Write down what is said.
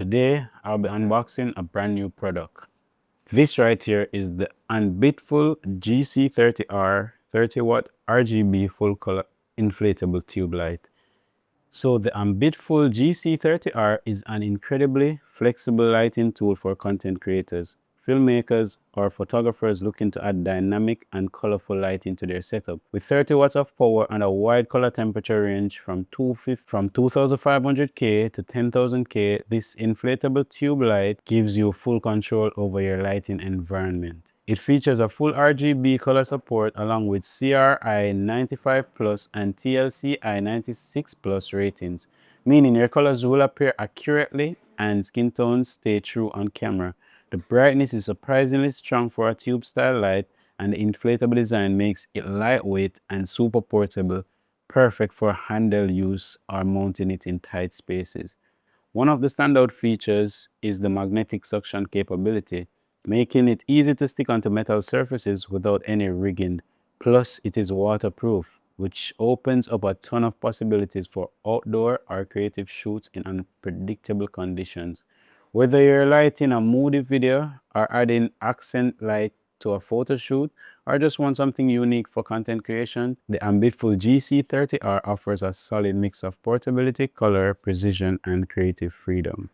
Today I'll be unboxing a brand new product. This right here is the Ambitful GC30R 30-watt RGB full color inflatable tube light. So the Ambitful GC30R is an incredibly flexible lighting tool for content creators, filmmakers, or photographers looking to add dynamic and colorful lighting to their setup. With 30 watts of power and a wide color temperature range from 2500K to 10,000K, this inflatable tube light gives you full control over your lighting environment. It features a full RGB color support along with CRI 95 Plus and TLCI 96 Plus ratings, meaning your colors will appear accurately and skin tones stay true on camera. The brightness is surprisingly strong for a tube style light, and the inflatable design makes it lightweight and super portable, perfect for handheld use or mounting it in tight spaces. One of the standout features is the magnetic suction capability, making it easy to stick onto metal surfaces without any rigging. Plus, it is waterproof, which opens up a ton of possibilities for outdoor or creative shoots in unpredictable conditions. Whether you're lighting a moody video or adding accent light to a photo shoot, or just want something unique for content creation, the Ambitful GC30R offers a solid mix of portability, color, precision, and creative freedom.